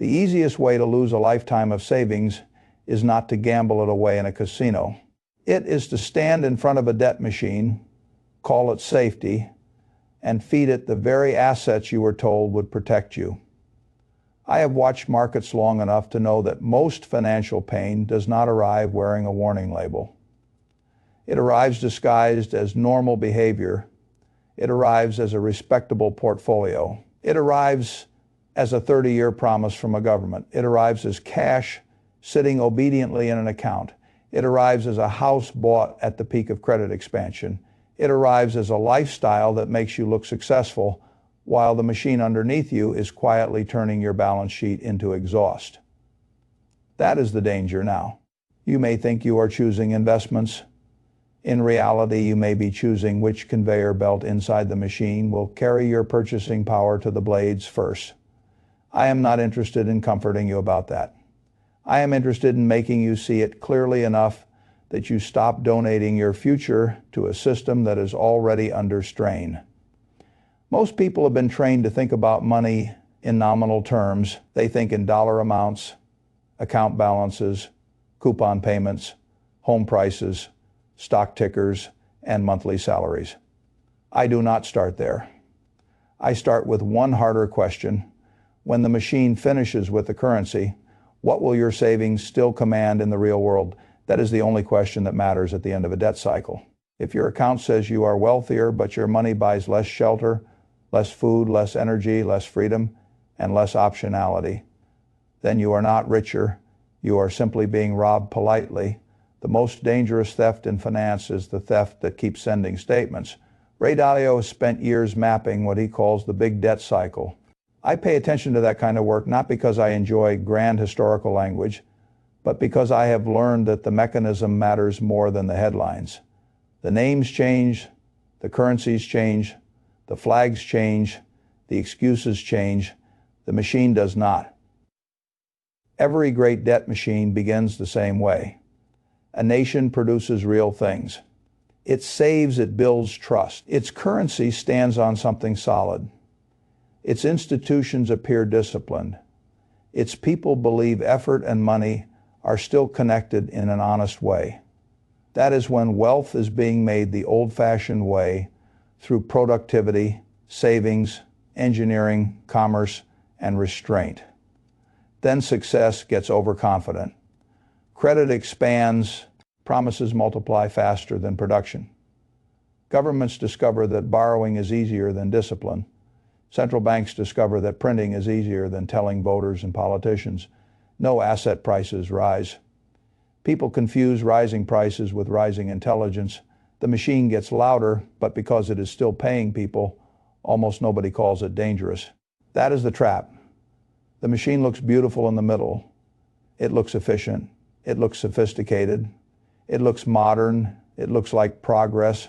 The easiest way to lose a lifetime of savings is not to gamble it away in a casino. It is to stand in front of a debt machine, call it safety, and feed it the very assets you were told would protect you. I have watched markets long enough to know that most financial pain does not arrive wearing a warning label. It arrives disguised as normal behavior. It arrives as a respectable portfolio. It arrives as a 30-year promise from a government. It arrives as cash sitting obediently in an account. It arrives as a house bought at the peak of credit expansion. It arrives as a lifestyle that makes you look successful while the machine underneath you is quietly turning your balance sheet into exhaust. That is the danger now. You may think you are choosing investments. In reality, you may be choosing which conveyor belt inside the machine will carry your purchasing power to the blades first. I am not interested in comforting you about that. I am interested in making you see it clearly enough that you stop donating your future to a system that is already under strain. Most people have been trained to think about money in nominal terms. They think in dollar amounts, account balances, coupon payments, home prices, stock tickers, and monthly salaries. I do not start there. I start with one harder question. When the machine finishes with the currency, what will your savings still command in the real world? That is the only question that matters at the end of a debt cycle. If your account says you are wealthier, but your money buys less shelter, less food, less energy, less freedom, and less optionality, then you are not richer. You are simply being robbed politely. The most dangerous theft in finance is the theft that keeps sending statements. Ray Dalio has spent years mapping what he calls the big debt cycle. I pay attention to that kind of work not because I enjoy grand historical language, but because I have learned that the mechanism matters more than the headlines. The names change, the currencies change, the flags change, the excuses change. The machine does not. Every great debt machine begins the same way. A nation produces real things. It saves, it builds trust. Its currency stands on something solid. Its institutions appear disciplined. Its people believe effort and money are still connected in an honest way. That is when wealth is being made the old-fashioned way through productivity, savings, engineering, commerce, and restraint. Then success gets overconfident. Credit expands, promises multiply faster than production. Governments discover that borrowing is easier than discipline. Central banks discover that printing is easier than telling voters and politicians, no asset prices rise. People confuse rising prices with rising intelligence. The machine gets louder, but because it is still paying people, almost nobody calls it dangerous. That is the trap. The machine looks beautiful in the middle. It looks efficient. It looks sophisticated. It looks modern. It looks like progress.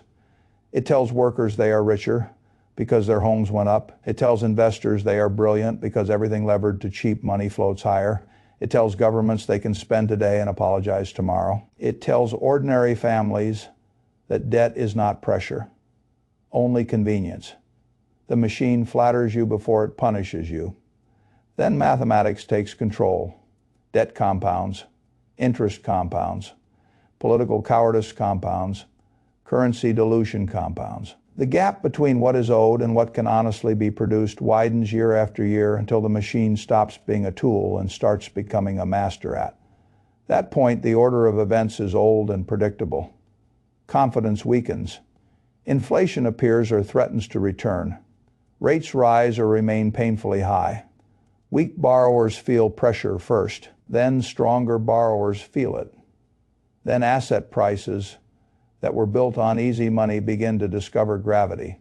It tells workers they are richer because their homes went up. It tells investors they are brilliant because everything levered to cheap money floats higher. It tells governments they can spend today and apologize tomorrow. It tells ordinary families that debt is not pressure, only convenience. The machine flatters you before it punishes you. Then mathematics takes control. Debt compounds, interest compounds, political cowardice compounds, currency dilution compounds. The gap between what is owed and what can honestly be produced widens year after year until the machine stops being a tool and starts becoming a master at. That point, the order of events is old and predictable. Confidence weakens. Inflation appears or threatens to return. Rates rise or remain painfully high. Weak borrowers feel pressure first. Then stronger borrowers feel it. Then asset prices that were built on easy money begin to discover gravity.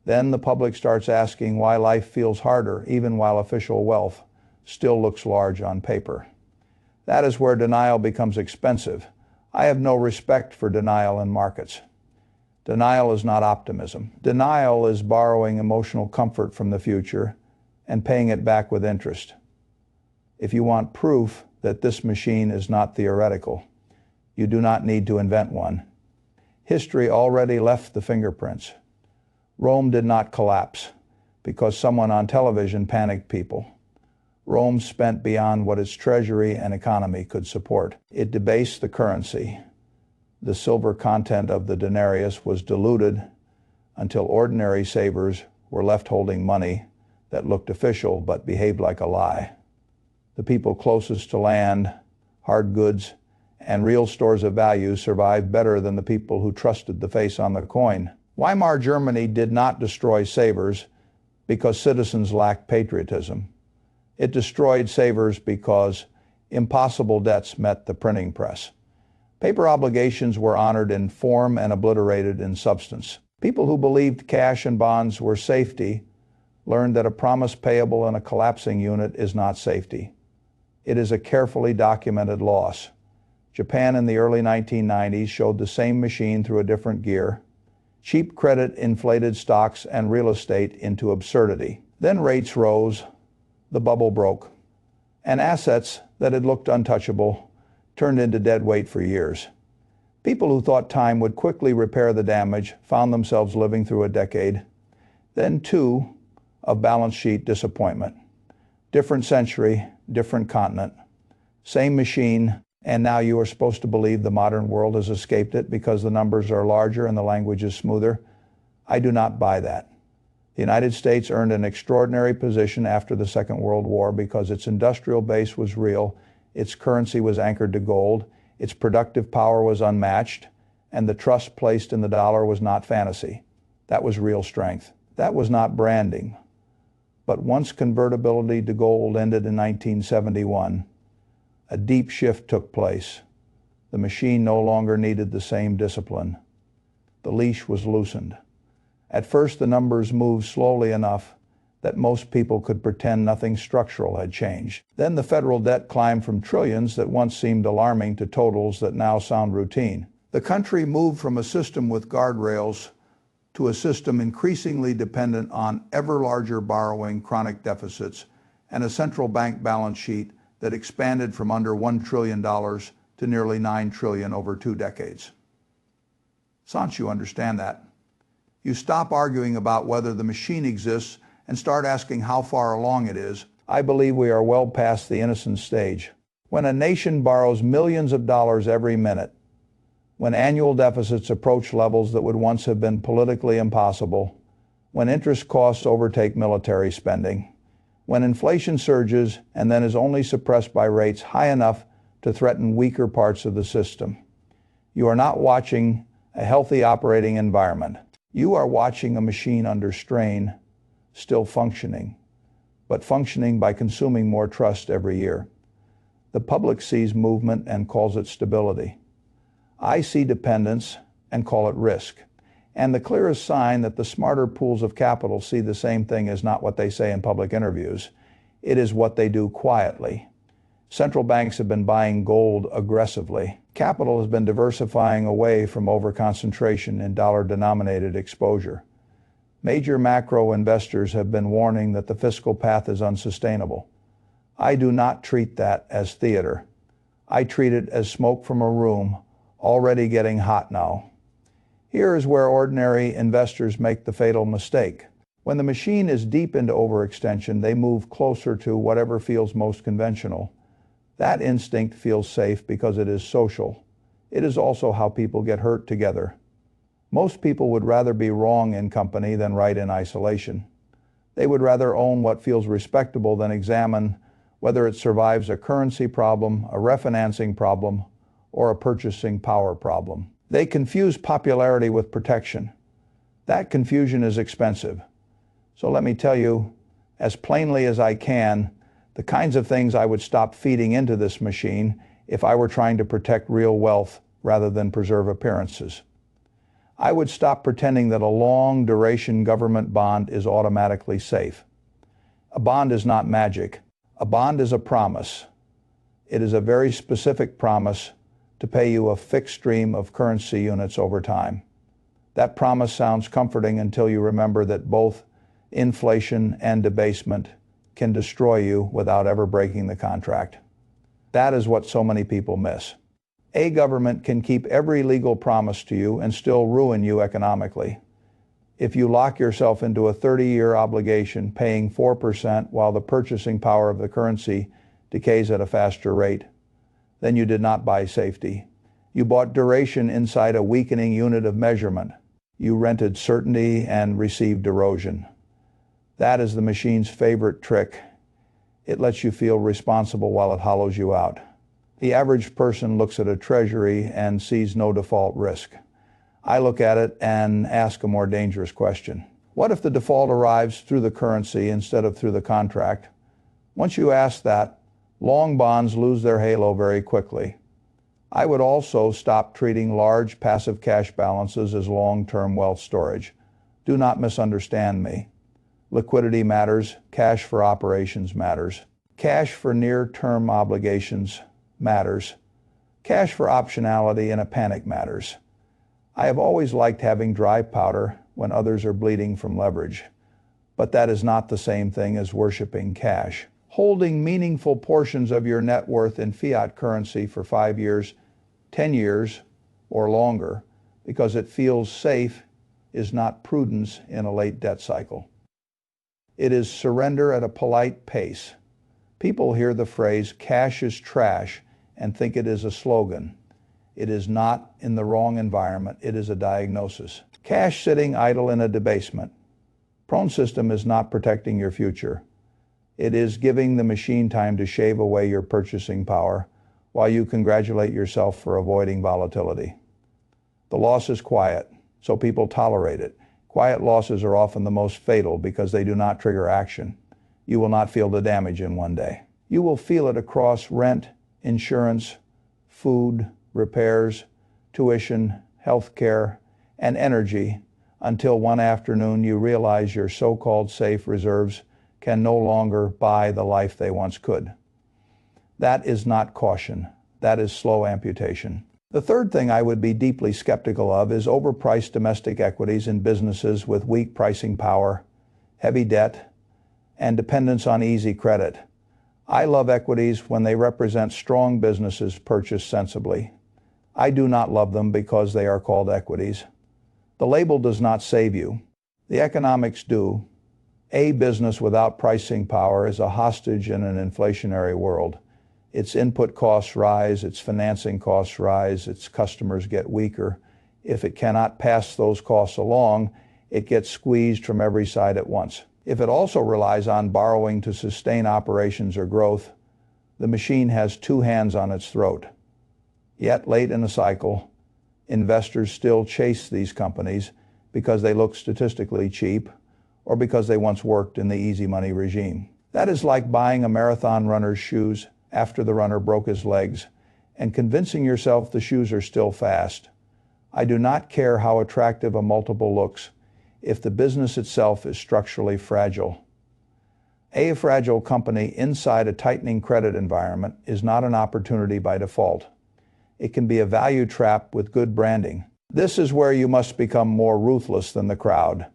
Then the public starts asking why life feels harder, even while official wealth still looks large on paper. That is where denial becomes expensive. I have no respect for denial in markets. Denial is not optimism. Denial is borrowing emotional comfort from the future and paying it back with interest. If you want proof that this machine is not theoretical, you do not need to invent one. History already left the fingerprints. Rome did not collapse because someone on television panicked people. Rome spent beyond what its treasury and economy could support. It debased the currency. The silver content of the denarius was diluted until ordinary savers were left holding money that looked official but behaved like a lie. The people closest to land, hard goods, and real stores of value survived better than the people who trusted the face on the coin. Weimar Germany did not destroy savers because citizens lacked patriotism. It destroyed savers because impossible debts met the printing press. Paper obligations were honored in form and obliterated in substance. People who believed cash and bonds were safety learned that a promise payable in a collapsing unit is not safety. It is a carefully documented loss. Japan in the early 1990s showed the same machine through a different gear. Cheap credit inflated stocks and real estate into absurdity. Then rates rose, the bubble broke, and assets that had looked untouchable turned into dead weight for years. People who thought time would quickly repair the damage found themselves living through a decade, then two, of balance sheet disappointment. Different century, different continent, same machine, and now you are supposed to believe the modern world has escaped it because the numbers are larger and the language is smoother. I do not buy that. The United States earned an extraordinary position after the Second World War because its industrial base was real, its currency was anchored to gold, its productive power was unmatched, and the trust placed in the dollar was not fantasy. That was real strength. That was not branding. But once convertibility to gold ended in 1971, a deep shift took place. The machine no longer needed the same discipline. The leash was loosened. At first, the numbers moved slowly enough that most people could pretend nothing structural had changed. Then the federal debt climbed from trillions that once seemed alarming to totals that now sound routine. The country moved from a system with guardrails to a system increasingly dependent on ever larger borrowing, chronic deficits, and a central bank balance sheet that expanded from under $1 trillion to nearly $9 trillion over 2 decades. Once you understand that, you stop arguing about whether the machine exists and start asking how far along it is. I believe we are well past the innocent stage. When a nation borrows millions of dollars every minute, when annual deficits approach levels that would once have been politically impossible, when interest costs overtake military spending, when inflation surges and then is only suppressed by rates high enough to threaten weaker parts of the system, you are not watching a healthy operating environment. You are watching a machine under strain, still functioning, but functioning by consuming more trust every year. The public sees movement and calls it stability. I see dependence and call it risk. And the clearest sign that the smarter pools of capital see the same thing is not what they say in public interviews. It is what they do quietly. Central banks have been buying gold aggressively. Capital has been diversifying away from overconcentration in dollar-denominated exposure. Major macro investors have been warning that the fiscal path is unsustainable. I do not treat that as theater. I treat it as smoke from a room already getting hot now. Here is where ordinary investors make the fatal mistake. When the machine is deep into overextension, they move closer to whatever feels most conventional. That instinct feels safe because it is social. It is also how people get hurt together. Most people would rather be wrong in company than right in isolation. They would rather own what feels respectable than examine whether it survives a currency problem, a refinancing problem, or a purchasing power problem. They confuse popularity with protection. That confusion is expensive. So let me tell you, as plainly as I can, the kinds of things I would stop feeding into this machine if I were trying to protect real wealth rather than preserve appearances. I would stop pretending that a long-duration government bond is automatically safe. A bond is not magic. A bond is a promise. It is a very specific promise to pay you a fixed stream of currency units over time. That promise sounds comforting until you remember that both inflation and debasement can destroy you without ever breaking the contract. That is what so many people miss. A government can keep every legal promise to you and still ruin you economically. If you lock yourself into a 30-year obligation paying 4% while the purchasing power of the currency decays at a faster rate, then you did not buy safety. You bought duration inside a weakening unit of measurement. You rented certainty and received erosion. That is the machine's favorite trick. It lets you feel responsible while it hollows you out. The average person looks at a treasury and sees no default risk. I look at it and ask a more dangerous question. What if the default arrives through the currency instead of through the contract? Once you ask that, long bonds lose their halo very quickly. I would also stop treating large passive cash balances as long-term wealth storage. Do not misunderstand me. Liquidity matters. Cash for operations matters. Cash for near-term obligations matters. Cash for optionality in a panic matters. I have always liked having dry powder when others are bleeding from leverage. But that is not the same thing as worshiping cash. Holding meaningful portions of your net worth in fiat currency for 5 years, 10 years, or longer because it feels safe is not prudence in a late debt cycle. It is surrender at a polite pace. People hear the phrase cash is trash and think it is a slogan. It is not in the wrong environment. It is a diagnosis. Cash sitting idle in a debasement. Prone system is not protecting your future. It is giving the machine time to shave away your purchasing power while you congratulate yourself for avoiding volatility. The loss is quiet, so people tolerate it. Quiet losses are often the most fatal because they do not trigger action. You will not feel the damage in one day. You will feel it across rent, insurance, food, repairs, tuition, health care, and energy until one afternoon you realize your so-called safe reserves can no longer buy the life they once could. That is not caution. That is slow amputation. The third thing I would be deeply skeptical of is overpriced domestic equities in businesses with weak pricing power, heavy debt, and dependence on easy credit. I love equities when they represent strong businesses purchased sensibly. I do not love them because they are called equities. The label does not save you. The economics do. A business without pricing power is a hostage in an inflationary world. Its input costs rise, its financing costs rise, its customers get weaker. If it cannot pass those costs along, it gets squeezed from every side at once. If it also relies on borrowing to sustain operations or growth, the machine has two hands on its throat. Yet late in the cycle, investors still chase these companies because they look statistically cheap or because they once worked in the easy money regime. That is like buying a marathon runner's shoes after the runner broke his legs and convincing yourself the shoes are still fast. I do not care how attractive a multiple looks if the business itself is structurally fragile. A fragile company inside a tightening credit environment is not an opportunity by default. It can be a value trap with good branding. This is where you must become more ruthless than the crowd.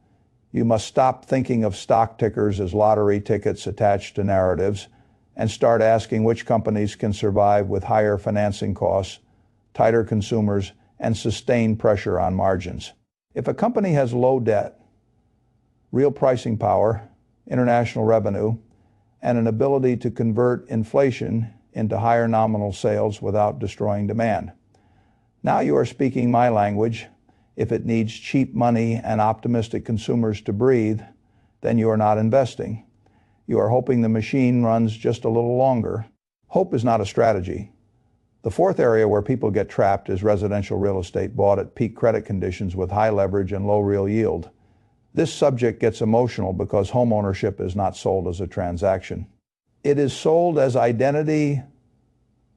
You must stop thinking of stock tickers as lottery tickets attached to narratives and start asking which companies can survive with higher financing costs, tighter consumers, and sustained pressure on margins. If a company has low debt, real pricing power, international revenue, and an ability to convert inflation into higher nominal sales without destroying demand. Now you are speaking my language. If it needs cheap money and optimistic consumers to breathe, then you are not investing. You are hoping the machine runs just a little longer. Hope is not a strategy. The fourth area where people get trapped is residential real estate bought at peak credit conditions with high leverage and low real yield. This subject gets emotional because homeownership is not sold as a transaction. It is sold as identity,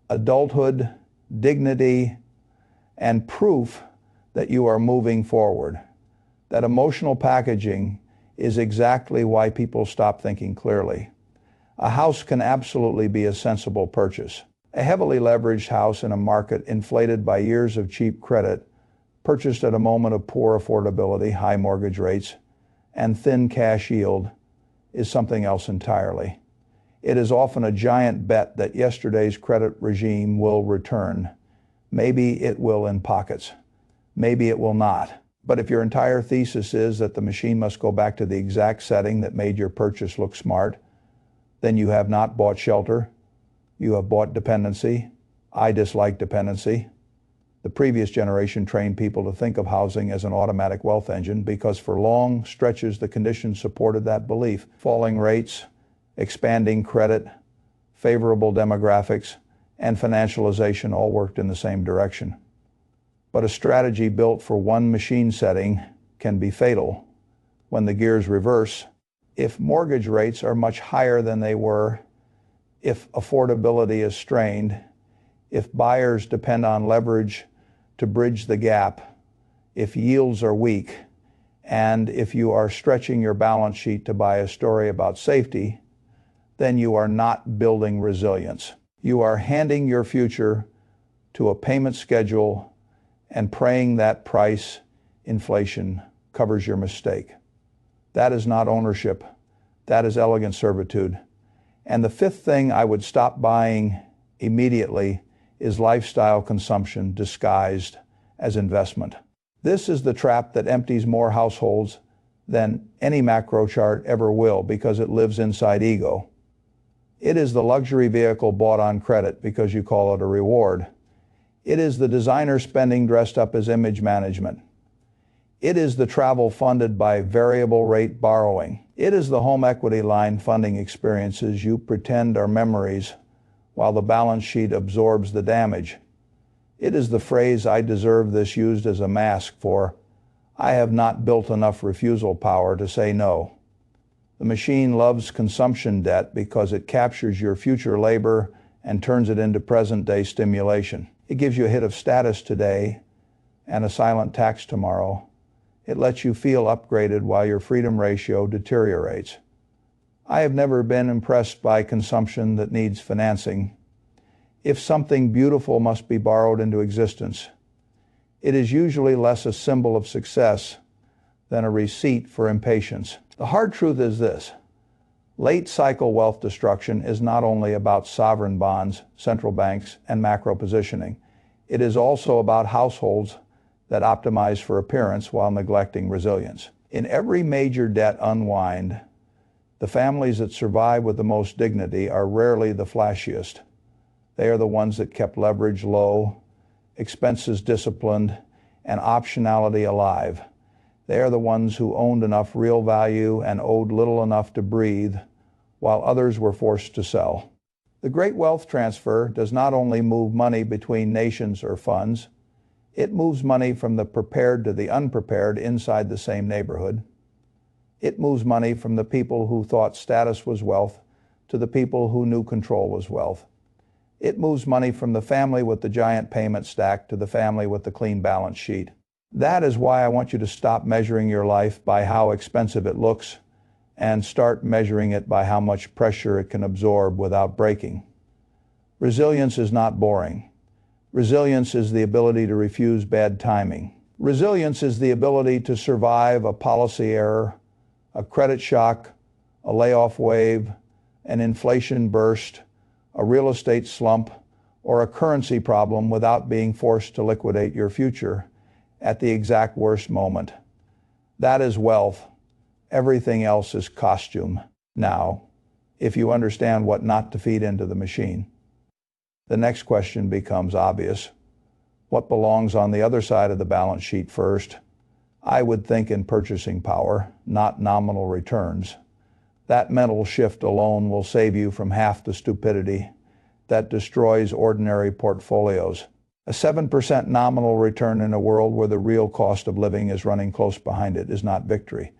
adulthood, dignity, and proof that you are moving forward. That emotional packaging is exactly why people stop thinking clearly. A house can absolutely be a sensible purchase. A heavily leveraged house in a market inflated by years of cheap credit, purchased at a moment of poor affordability, high mortgage rates, and thin cash yield, is something else entirely. It is often a giant bet that yesterday's credit regime will return. Maybe it will in pockets. Maybe it will not. But if your entire thesis is that the machine must go back to the exact setting that made your purchase look smart, then you have not bought shelter. You have bought dependency. I dislike dependency. The previous generation trained people to think of housing as an automatic wealth engine because for long stretches the conditions supported that belief. Falling rates, expanding credit, favorable demographics, and financialization all worked in the same direction. But a strategy built for one machine setting can be fatal when the gears reverse. If mortgage rates are much higher than they were, if affordability is strained, if buyers depend on leverage to bridge the gap, if yields are weak, and if you are stretching your balance sheet to buy a story about safety, then you are not building resilience. You are handing your future to a payment schedule and praying that price inflation covers your mistake. That is not ownership. That is elegant servitude. And the fifth thing I would stop buying immediately is lifestyle consumption disguised as investment. This is the trap that empties more households than any macro chart ever will because it lives inside ego. It is the luxury vehicle bought on credit because you call it a reward. It is the designer spending dressed up as image management. It is the travel funded by variable rate borrowing. It is the home equity line funding experiences you pretend are memories while the balance sheet absorbs the damage. It is the phrase "I deserve this" used as a mask for "I have not built enough refusal power to say no." The machine loves consumption debt because it captures your future labor and turns it into present-day stimulation. It gives you a hit of status today and a silent tax tomorrow. It lets you feel upgraded while your freedom ratio deteriorates. I have never been impressed by consumption that needs financing. If something beautiful must be borrowed into existence, it is usually less a symbol of success than a receipt for impatience. The hard truth is this: late cycle wealth destruction is not only about sovereign bonds, central banks, and macro positioning. It is also about households that optimize for appearance while neglecting resilience. In every major debt unwind, the families that survive with the most dignity are rarely the flashiest. They are the ones that kept leverage low, expenses disciplined, and optionality alive. They are the ones who owned enough real value and owed little enough to breathe, while others were forced to sell. The great wealth transfer does not only move money between nations or funds, it moves money from the prepared to the unprepared inside the same neighborhood. It moves money from the people who thought status was wealth to the people who knew control was wealth. It moves money from the family with the giant payment stack to the family with the clean balance sheet. That is why I want you to stop measuring your life by how expensive it looks and start measuring it by how much pressure it can absorb without breaking. Resilience is not boring. Resilience is the ability to refuse bad timing. Resilience is the ability to survive a policy error, a credit shock, a layoff wave, an inflation burst, a real estate slump, or a currency problem without being forced to liquidate your future at the exact worst moment. That is wealth. Everything else is costume. Now, if you understand what not to feed into the machine, the next question becomes obvious. What belongs on the other side of the balance sheet first? I would think in purchasing power, not nominal returns. That mental shift alone will save you from half the stupidity that destroys ordinary portfolios. A 7% nominal return in a world where the real cost of living is running close behind it is not victory.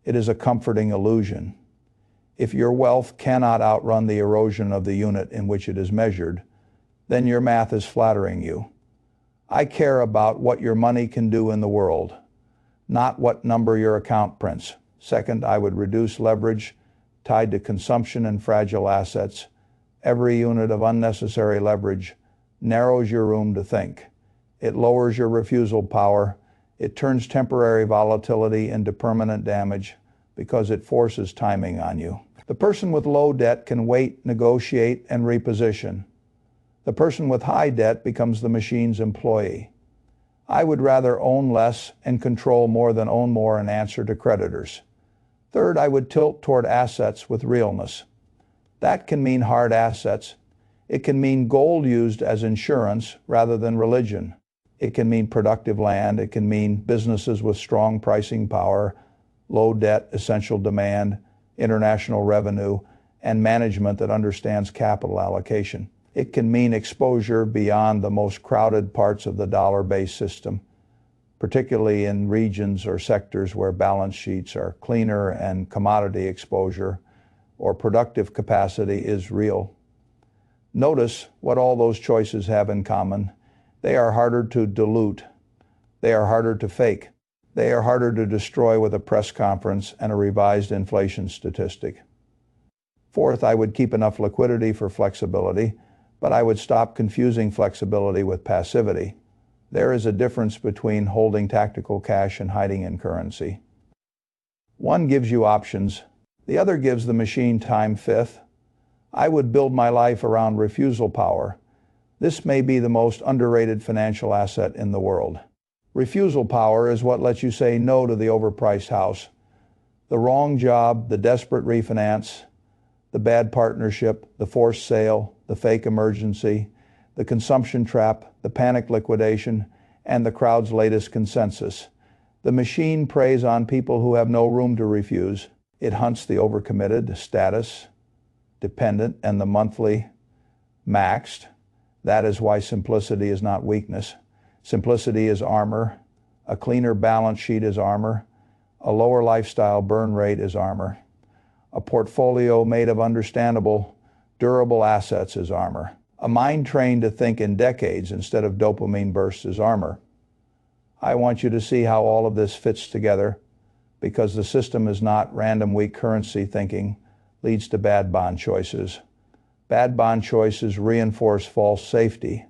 It is a comforting illusion. If your wealth cannot outrun the erosion of the unit in which it is measured, then your math is flattering you. I care about what your money can do in the world, not what number your account prints. Second, I would reduce leverage tied to consumption and fragile assets. Every unit of unnecessary leverage narrows your room to think. It lowers your refusal power. It turns temporary volatility into permanent damage because it forces timing on you. The person with low debt can wait, negotiate, and reposition. The person with high debt becomes the machine's employee. I would rather own less and control more than own more and answer to creditors. Third, I would tilt toward assets with realness. That can mean hard assets. It can mean gold used as insurance rather than religion. It can mean productive land. It can mean businesses with strong pricing power, low debt, essential demand, international revenue, and management that understands capital allocation. It can mean exposure beyond the most crowded parts of the dollar-based system, particularly in regions or sectors where balance sheets are cleaner and commodity exposure or productive capacity is real. Notice what all those choices have in common. They are harder to dilute. They are harder to fake. They are harder to destroy with a press conference and a revised inflation statistic. Fourth, I would keep enough liquidity for flexibility, but I would stop confusing flexibility with passivity. There is a difference between holding tactical cash and hiding in currency. One gives you options. The other gives the machine time. Fifth, I would build my life around refusal power. This may be the most underrated financial asset in the world. Refusal power is what lets you say no to the overpriced house, the wrong job, the desperate refinance, the bad partnership, the forced sale, the fake emergency, the consumption trap, the panic liquidation, and the crowd's latest consensus. The machine preys on people who have no room to refuse. It hunts the overcommitted, status, dependent, and the monthly maxed. That is why simplicity is not weakness. Simplicity is armor. A cleaner balance sheet is armor. A lower lifestyle burn rate is armor. A portfolio made of understandable, durable assets is armor. A mind trained to think in decades instead of dopamine bursts is armor. I want you to see how all of this fits together, because the system is not random weak currency thinking leads to bad bond choices. Bad bond choices reinforce false safety.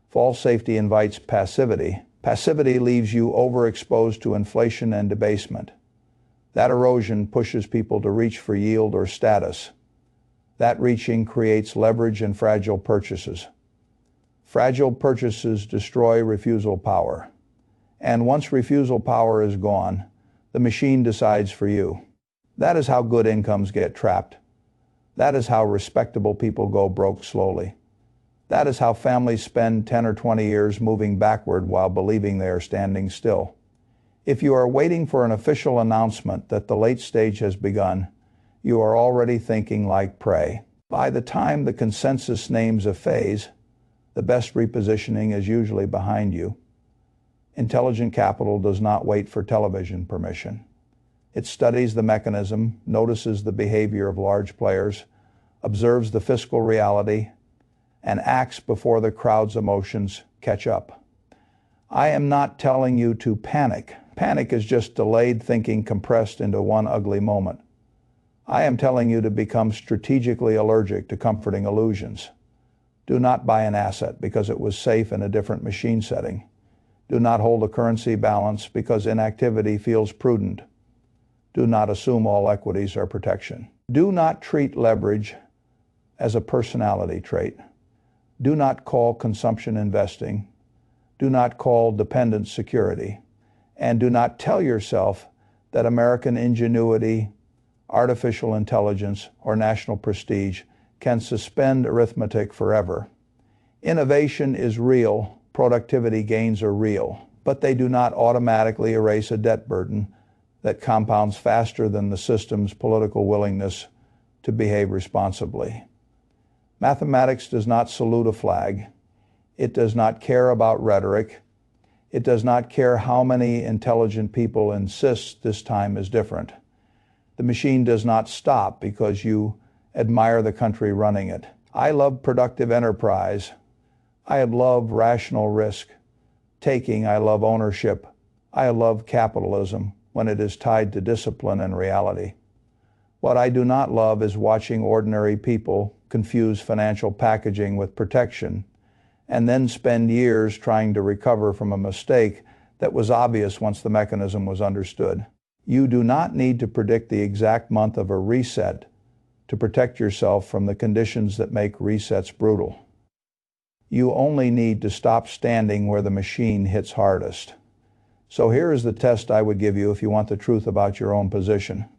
False safety invites passivity. Passivity leaves you overexposed to inflation and debasement. That erosion pushes people to reach for yield or status. That reaching creates leverage and fragile purchases. Fragile purchases destroy refusal power. And once refusal power is gone, the machine decides for you. That is how good incomes get trapped. That is how respectable people go broke slowly. That is how families spend 10 or 20 years moving backward while believing they are standing still. If you are waiting for an official announcement that the late stage has begun, you are already thinking like prey. By the time the consensus names a phase, the best repositioning is usually behind you. Intelligent capital does not wait for television permission. It studies the mechanism, notices the behavior of large players, observes the fiscal reality, and acts before the crowd's emotions catch up. I am not telling you to panic. Panic is just delayed thinking compressed into one ugly moment. I am telling you to become strategically allergic to comforting illusions. Do not buy an asset because it was safe in a different machine setting. Do not hold a currency balance because inactivity feels prudent. Do not assume all equities are protection. Do not treat leverage as a personality trait. Do not call consumption investing. Do not call dependence security. And do not tell yourself that American ingenuity, artificial intelligence, or national prestige can suspend arithmetic forever. Innovation is real, productivity gains are real, but they do not automatically erase a debt burden that compounds faster than the system's political willingness to behave responsibly. Mathematics does not salute a flag. It does not care about rhetoric. It does not care how many intelligent people insist this time is different. The machine does not stop because you admire the country running it. I love productive enterprise. I love rational risk taking. I love ownership. I love capitalism when it is tied to discipline and reality. What I do not love is watching ordinary people confuse financial packaging with protection and then spend years trying to recover from a mistake that was obvious once the mechanism was understood. You do not need to predict the exact month of a reset to protect yourself from the conditions that make resets brutal. You only need to stop standing where the machine hits hardest. So here is the test I would give you if you want the truth about your own position.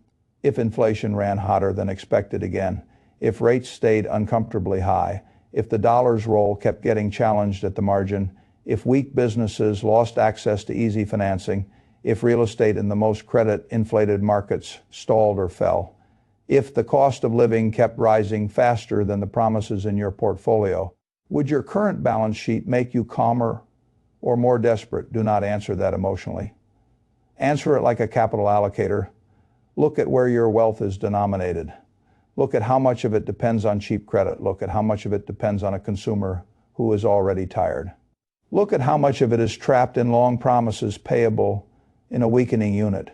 If inflation ran hotter than expected again, if rates stayed uncomfortably high, if the dollar's role kept getting challenged at the margin, if weak businesses lost access to easy financing, if real estate in the most credit-inflated markets stalled or fell, if the cost of living kept rising faster than the promises in your portfolio, would your current balance sheet make you calmer or more desperate? Do not answer that emotionally. Answer it like a capital allocator. Look at where your wealth is denominated. Look at how much of it depends on cheap credit. Look at how much of it depends on a consumer who is already tired. Look at how much of it is trapped in long promises payable in a weakening unit.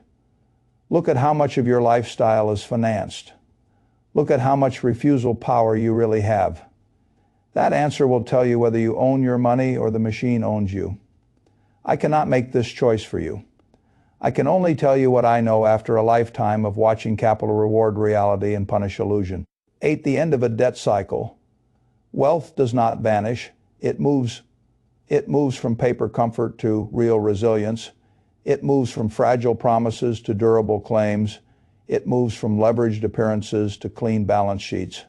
Look at how much of your lifestyle is financed. Look at how much refusal power you really have. That answer will tell you whether you own your money or the machine owns you. I cannot make this choice for you. I can only tell you what I know after a lifetime of watching capital reward reality and punish illusion. At the end of a debt cycle, wealth does not vanish. It moves from paper comfort to real resilience. It moves from fragile promises to durable claims. It moves from leveraged appearances to clean balance sheets.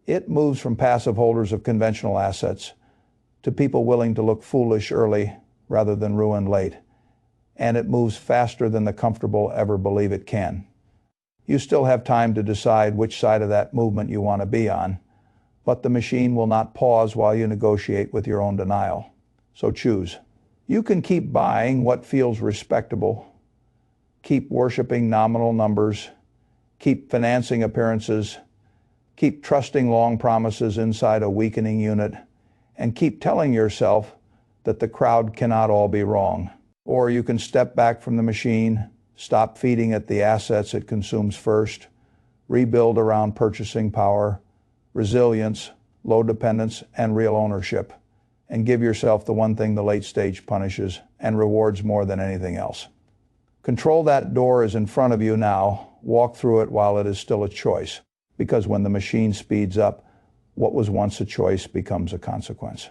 It moves from passive holders of conventional assets to people willing to look foolish early rather than ruin late. And it moves faster than the comfortable ever believe it can. You still have time to decide which side of that movement you want to be on, but the machine will not pause while you negotiate with your own denial. So choose. You can keep buying what feels respectable, keep worshiping nominal numbers, keep financing appearances, keep trusting long promises inside a weakening unit, and keep telling yourself that the crowd cannot all be wrong. Or you can step back from the machine, stop feeding it the assets it consumes first, rebuild around purchasing power, resilience, low dependence, and real ownership, and give yourself the one thing the late stage punishes and rewards more than anything else. Control that door is in front of you now. Walk through it while it is still a choice, because when the machine speeds up, what was once a choice becomes a consequence.